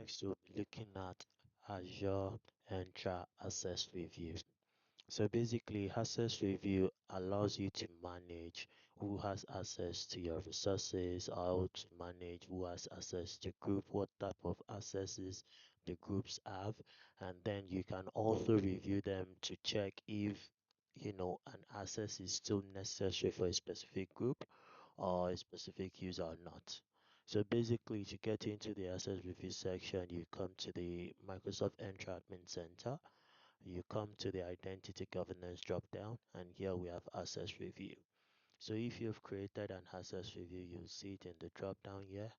Next, we'll be looking at Azure Entra Access Review. So basically, access review allows you to manage who has access to your resources, how to manage who has access to group, what type of accesses the groups have, and then you can also review them to check if an access is still necessary for a specific group or a specific user or not. So basically, to get into the access review section, you come to the Microsoft Entra Admin Center, you come to the identity governance drop down, and here we have access review. So if you've created an access review, you'll see it in the drop down here,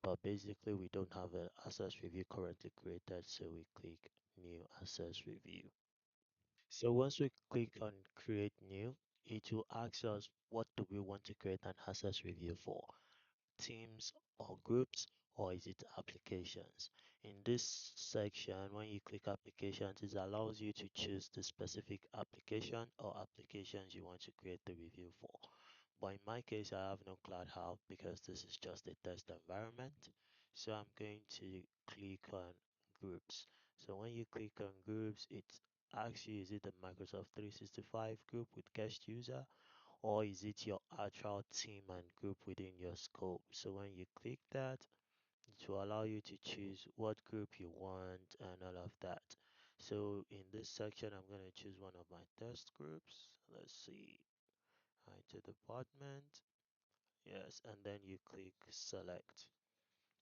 but basically we don't have an access review currently created, so we click new access review. So once we click on create new, it will ask us what do we want to create an access review for, teams or groups, or is it applications? In this section, when you click applications, it allows you to choose the specific application or applications you want to create the review for. But in my case, I have no cloud help because this is just a test environment. So I'm going to click on groups. So when you click on groups, it asks you, is it a Microsoft 365 group with guest user, or is it your actual team and group within your scope? So when you click that, it will allow you to choose what group you want and all of that. So in this section, I'm going to choose one of my test groups. Let's see, IT department. Yes, and then you click select.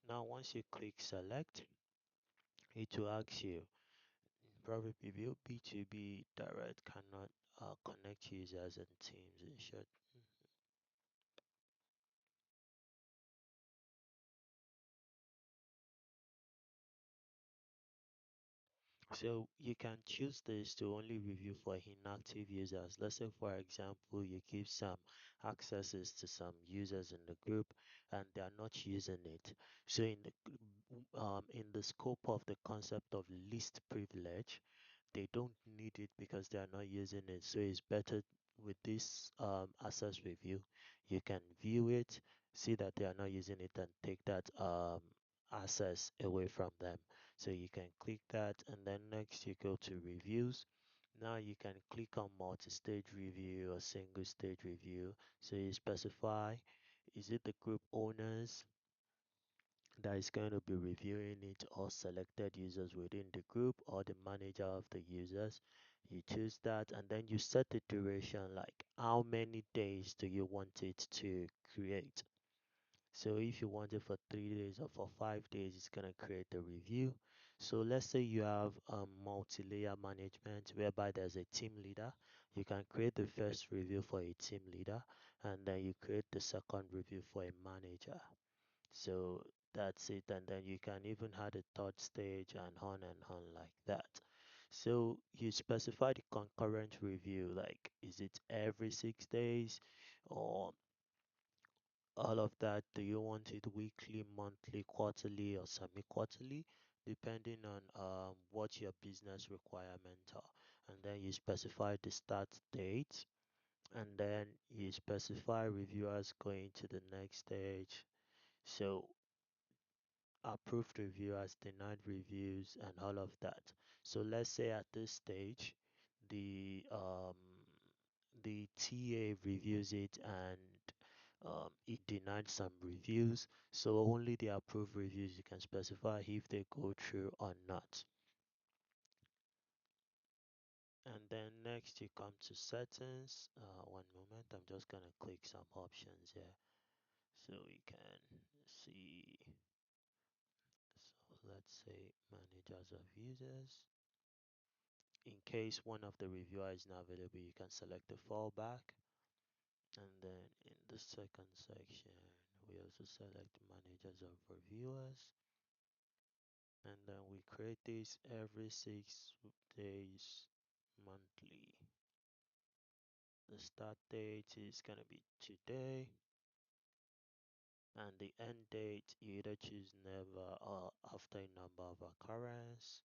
Now, once you click select, it will ask you, probably B2B direct cannot connect users and teams. It should. So you can choose this to only review for inactive users. Let's say, for example, you give some accesses to some users in the group and they are not using it. So in the scope of the concept of least privilege, they don't need it because they are not using it. So it's better with this access review. You can view it, see that they are not using it, and take that access away from them. So you can click that, and then next you go to reviews. Now you can click on multi-stage review or single stage review. So you specify, is it the group owners that is going to be reviewing it, or selected users within the group, or the manager of the users. You choose that, and then you set the duration, like how many days do you want it to create. So if you want it for 3 days or for 5 days, it's gonna create the review. So let's say you have multi-layer management whereby there's a team leader. You can create the first review for a team leader, and then you create the second review for a manager. So that's it, and then you can even add a third stage and on like that. So you specify the concurrent review, like is it every 6 days or all of that? Do you want it weekly, monthly, quarterly, or semi-quarterly, depending on what your business requirements are? And then you specify the start date, and then you specify reviewers going to the next stage. So approved reviewers, denied reviews, and all of that. So let's say at this stage, the TA reviews it and it denied some reviews. So only the approved reviews you can specify if they go through or not. And then next you come to settings. One moment, I'm just gonna click some options here so we can see. So let's say managers of users. In case one of the reviewer is not available, you can select the fallback. And then in the second section, we also select managers of reviewers. And then we create this every 6 days monthly. The start date is going to be today. And the end date, you either choose never or after a number of occurrence.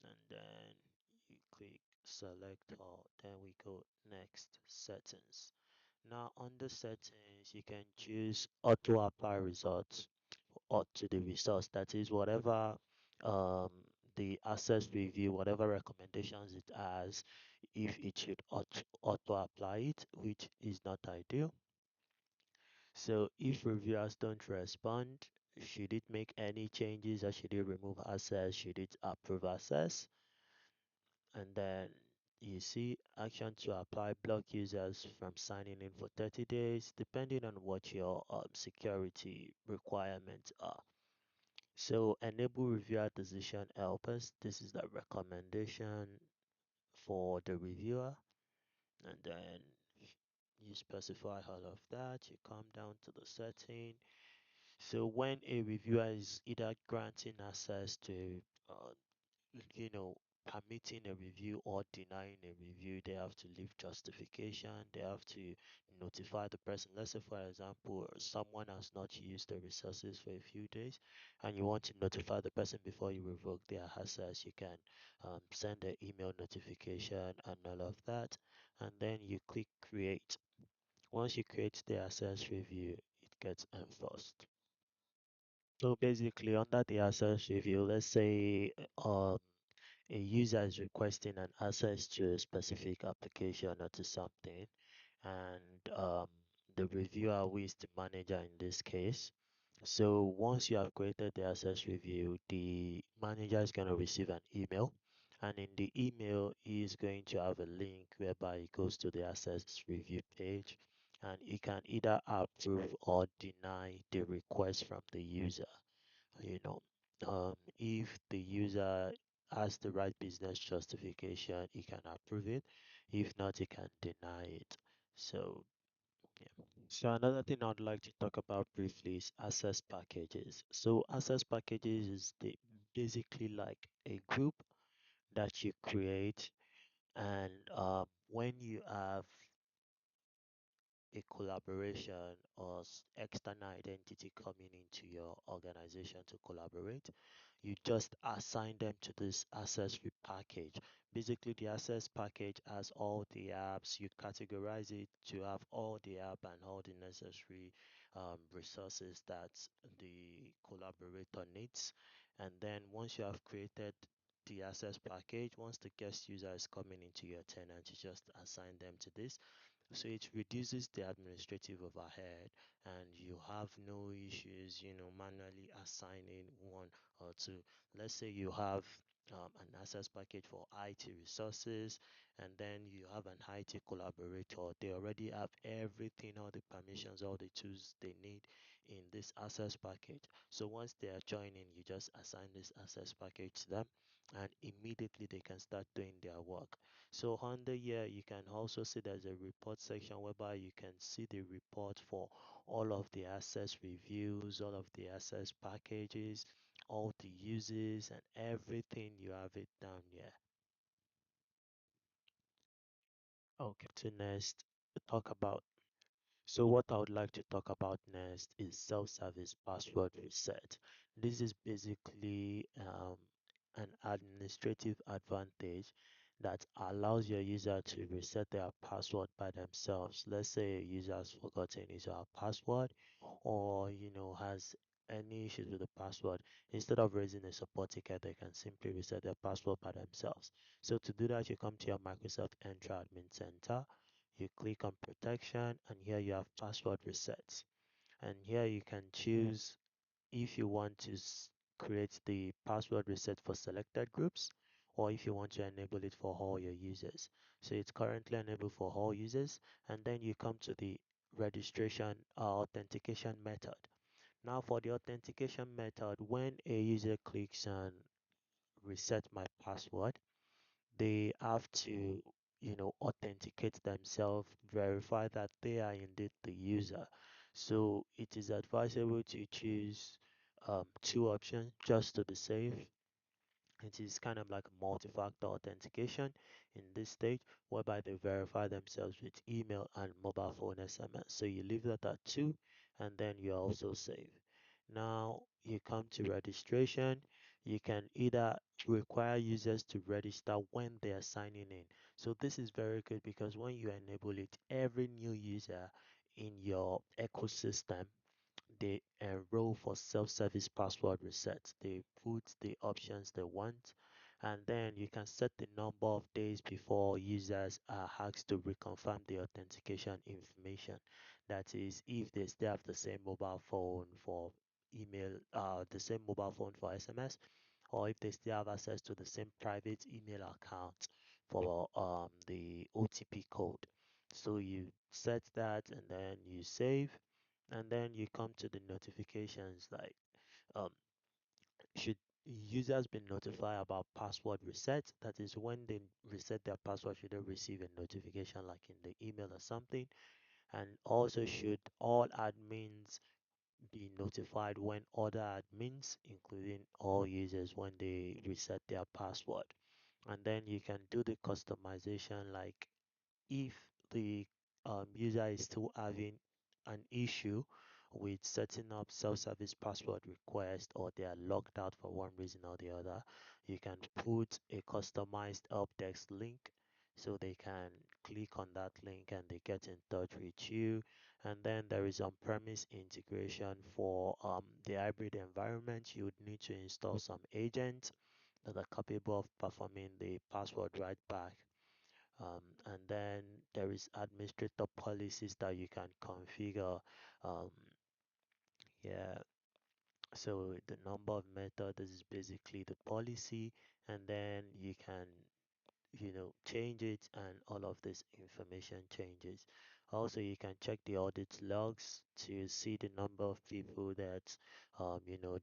And then you click select all. Then we go next settings. Now under settings, you can choose auto apply results or to the results. That is whatever um, the access review, whatever recommendations it has, if it should auto apply it, which is not ideal. So if reviewers don't respond, should it make any changes or should it remove access? Should it approve access? And then you see action to apply block users from signing in for 30 days, depending on what your security requirements are. So enable reviewer decision helpers. This is the recommendation for the reviewer. And then you specify all of that. You come down to the setting. So when a reviewer is either granting access to, you know, permitting a review or denying a review, they have to leave justification. They have to notify the person. Let's say, for example, someone has not used the resources for a few days, and you want to notify the person before you revoke their access. You can send an email notification and all of that, and then you click create. Once you create the access review, it gets enforced. So basically, under the access review, let's say a user is requesting an access to a specific application or to something, and the reviewer, who is the manager in this case. So once you have created the access review, the manager is going to receive an email, and in the email, he is going to have a link whereby he goes to the access review page, and he can either approve or deny the request from the user. You know, if the user has the right business justification, he can approve it. If not, he can deny it. So, yeah. So another thing I'd like to talk about briefly is access packages. So access packages is basically like a group that you create, and when you have a collaboration or external identity coming into your organization to collaborate, you just assign them to this accessory package. Basically, the access package has all the apps. You categorize it to have all the app and all the necessary resources that the collaborator needs. And then once you have created the access package, once the guest user is coming into your tenant, you just assign them to this, so it reduces the administrative overhead, and you have no issues, manually assigning one or two. Let's say you have an access package for IT resources, and then you have an IT collaborator. They already have everything, all the permissions, all the tools they need in this access package. So once they are joining, you just assign this access package to them, and immediately they can start doing their work. So under here, you can also see there's a report section whereby you can see the report for all of the access reviews, all of the access packages, all the uses, and everything. You have it down here. Okay, to next talk about. So what I would like to talk about next is self-service password reset. This is basically an administrative advantage that allows your user to reset their password by themselves. Let's say a user has forgotten his or her password, or has any issues with the password. Instead of raising a support ticket, they can simply reset their password by themselves. So to do that, you come to your Microsoft Entra Admin Center, you click on protection, and here you have password resets, and here you can choose if you want to create the password reset for selected groups, or if you want to enable it for all your users. So it's currently enabled for all users, and then you come to the registration authentication method. Now for the authentication method, when a user clicks on reset my password, they have to authenticate themselves, verify that they are indeed the user. So it is advisable to choose two options just to be safe. It is kind of like multi-factor authentication in this stage, whereby they verify themselves with email and mobile phone SMS. So you leave that at two, and then you're also safe. Now you come to registration. You can either require users to register when they are signing in. So this is very good because when you enable it, every new user in your ecosystem, they enroll for self-service password reset. They put the options they want, and then you can set the number of days before users are asked to reconfirm the authentication information. That is, if they still have the same mobile phone for email, the same mobile phone for SMS, or if they still have access to the same private email account for the OTP code. So you set that and then you save, and then you come to the notifications like um, should users be notified about password reset? That is, when they reset their password, should they receive a notification like in the email or something? And also, should all admins be notified when other admins, including all users, when they reset their password? And then you can do the customization like if the user is still having an issue with setting up self-service password request, or they are logged out for one reason or the other, you can put a customized help desk link so they can click on that link and they get in touch with you. And then there is on-premise integration for the hybrid environment. You would need to install some agents that are capable of performing the password write back, and then there is administrator policies that you can configure. Um, yeah, so the number of method, this is basically the policy, and then you can change it, and all of this information changes. Also, you can check the audit logs to see the number of people that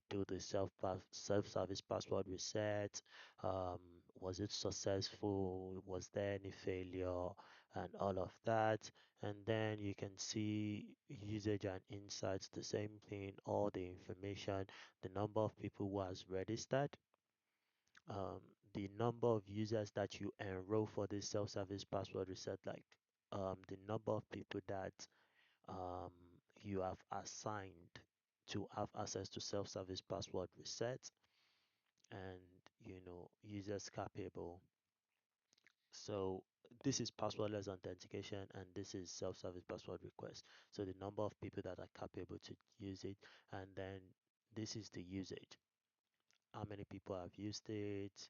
do the self-service password reset. Was it successful? Was there any failure? And all of that. And then you can see usage and insights, the same thing, all the information, the number of people who has registered, the number of users that you enroll for this self-service password reset, like the number of people that you have assigned to have access to self-service password reset, and users capable. So this is passwordless authentication, and this is self-service password request. So the number of people that are capable to use it, and then this is the usage. How many people have used it,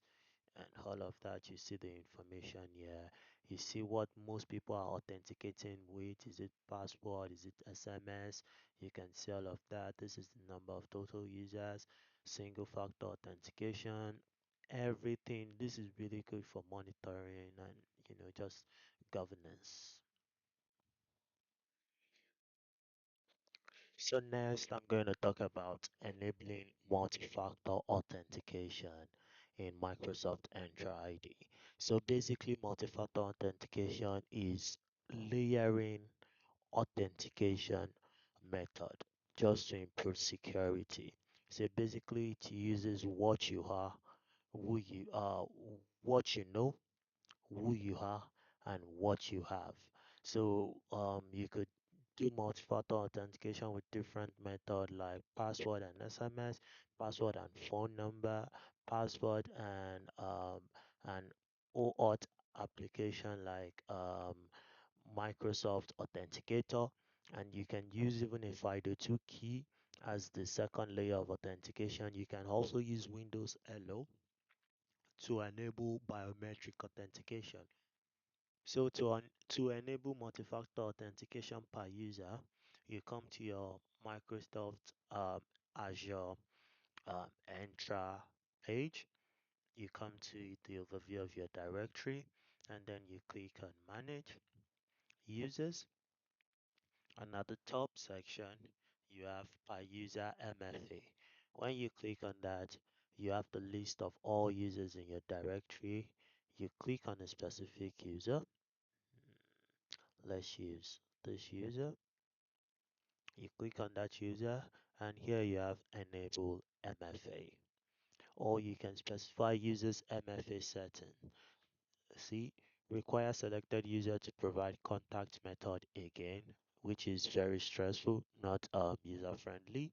and all of that. You see the information here. You see what most people are authenticating with. Is it password? Is it SMS? You can see all of that. This is the number of total users, single factor authentication, everything. This is really good for monitoring and just governance. So next, I'm going to talk about enabling multi-factor authentication in Microsoft Entra ID. So basically, multi-factor authentication is layering authentication method just to improve security. So basically, it uses what you are, who you are, what you know, who you are, and what you have. So you could do multi-factor authentication with different methods like password and SMS, password and phone number, password and an OAuth application like Microsoft Authenticator, and you can use even a FIDO2 key as the second layer of authentication. You can also use Windows Hello to enable biometric authentication. So to enable multi-factor authentication per user, you come to your Microsoft Azure Entra page. You come to the overview of your directory, and then you click on Manage Users. And at the top section, you have per user MFA. When you click on that, you have the list of all users in your directory. You click on a specific user. Let's use this user. You click on that user, and here you have enable MFA, or you can specify users MFA setting. See, require selected user to provide contact method again, which is very stressful, not user friendly.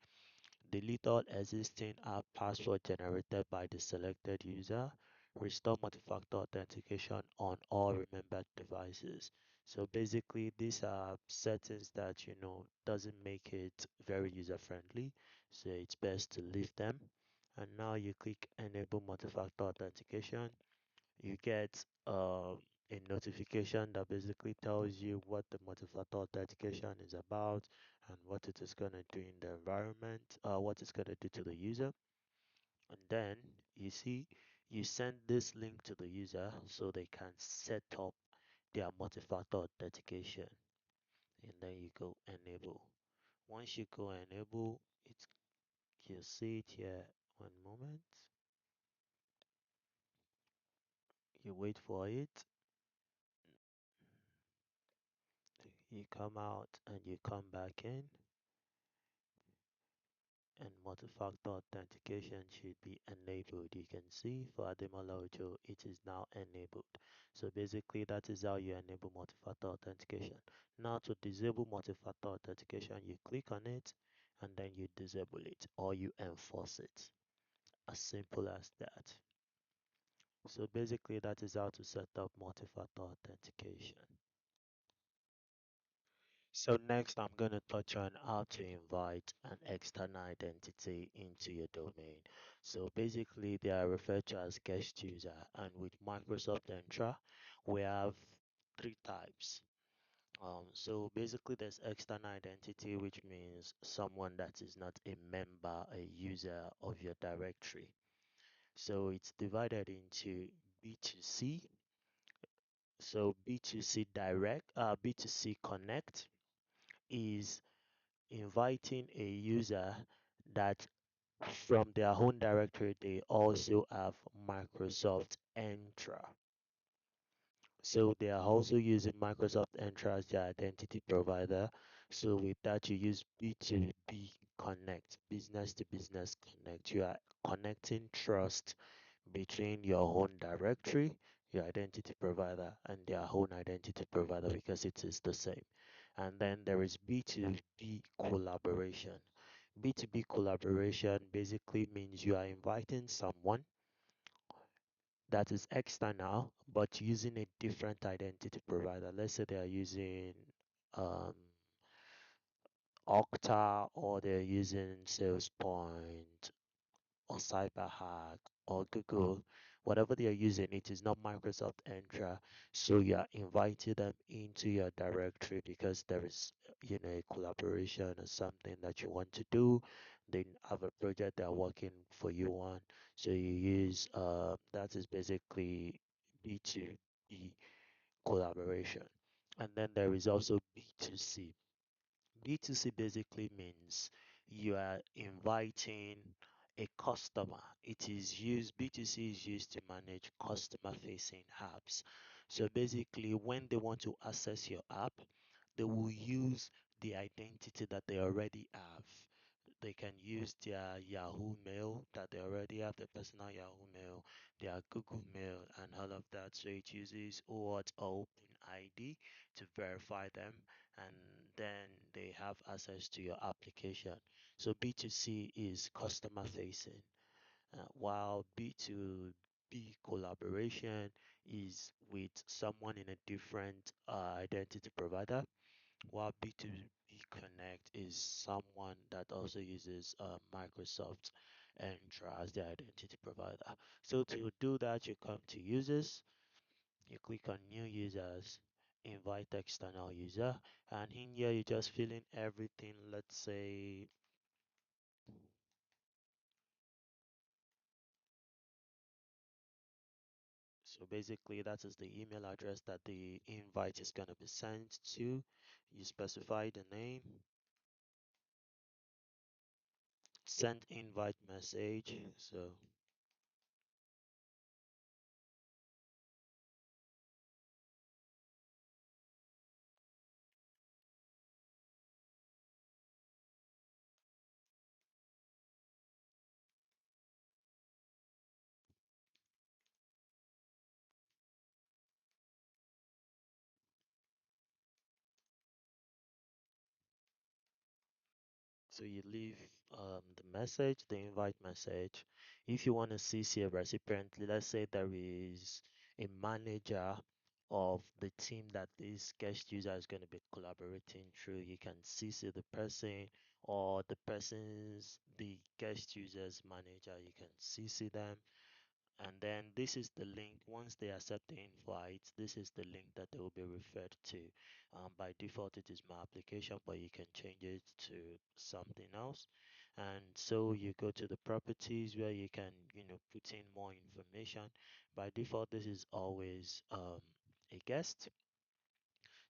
Delete all existing app password generated by the selected user. Restore multi-factor authentication on all remembered devices. So basically, these are settings that doesn't make it very user friendly. So it's best to leave them. And now you click enable multi-factor authentication. You get a notification that basically tells you what the multi-factor authentication is about and what it is going to do in the environment, what it's going to do to the user. And then you see, you send this link to the user so they can set up their multi-factor authentication. And then you go enable. Once you go enable, you'll see it here. One moment. You wait for it. You come out and you come back in, and multi-factor authentication should be enabled. You can see for Ademola Ojo, it is now enabled. So basically, that is how you enable multi-factor authentication. Now to disable multi-factor authentication, you click on it and then you disable it or you enforce it. As simple as that. So basically, that is how to set up multi-factor authentication. So next, I'm going to touch on how to invite an external identity into your domain. So basically, they are referred to as guest user. And with Microsoft Entra, we have three types. So basically, there's external identity, which means someone that is not a member, a user of your directory. So it's divided into B2C. So B2C direct, B2C connect is inviting a user that from their own directory they also have Microsoft Entra. So they are also using Microsoft Entra as their identity provider. So with that you use B2B connect, business to business connect. You are connecting trust between your own directory, your identity provider, and their own identity provider because it is the same. And then there is B2B collaboration. B2B collaboration basically means you are inviting someone that is external but using a different identity provider. Let's say they are using um, Okta or they're using SalesPoint or CyberHack or Google, whatever they are using, it is not Microsoft Entra. So you are inviting them into your directory because there is, a collaboration or something that you want to do. They have a project they're working for you on. So you use that is basically B2B collaboration. And then there is also B2C. B2C basically means you are inviting a customer. It is used, B2C is used to manage customer facing apps. So basically, when they want to access your app, they will use the identity that they already have. They can use their Yahoo Mail that they already have, their personal Yahoo Mail, their Google Mail, and all of that. So it uses OAuth or Open ID to verify them, and then they have access to your application. So B2C is customer facing, while B2B collaboration is with someone in a different identity provider, while B2B Connect is someone that also uses Microsoft Entra as their identity provider. So to do that, you come to users, you click on new users, invite external user, and in here you just fill in everything. Let's say so basically that is the email address that the invite is going to be sent to. You specify the name, send invite message. So you leave the message, the invite message. If you want to CC a recipient, let's say there is a manager of the team that this guest user is going to be collaborating through. You can CC the person, or the guest user's manager, you can CC them. And then this is the link. Once they accept the invite, this is the link that they will be referred to. By default, it is my application, but you can change it to something else. And so you go to the properties where you can, put in more information. By default, this is always a guest.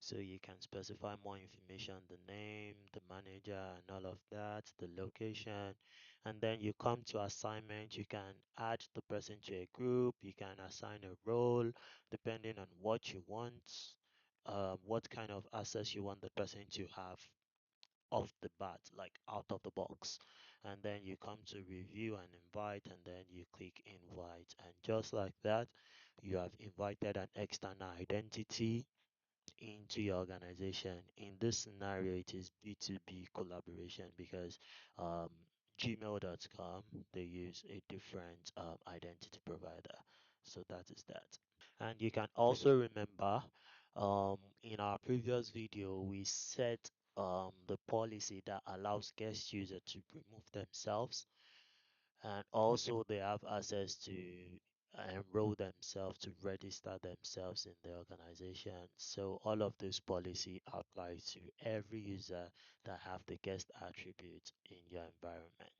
So you can specify more information, the name, the manager, and all of that, the location. And then you come to assignment. You can add the person to a group. You can assign a role depending on what you want, what kind of access you want the person to have off the bat, like out of the box. And then you come to review and invite, and then you click invite. And just like that, you have invited an external identity into your organization. In this scenario, it is B2B collaboration because um, gmail.com, they use a different identity provider. So that is that. And you can also remember in our previous video, we set the policy that allows guest user to remove themselves, and also they have access to enroll themselves, to register themselves in the organization. So all of this policy applies to every user that have the guest attribute in your environment.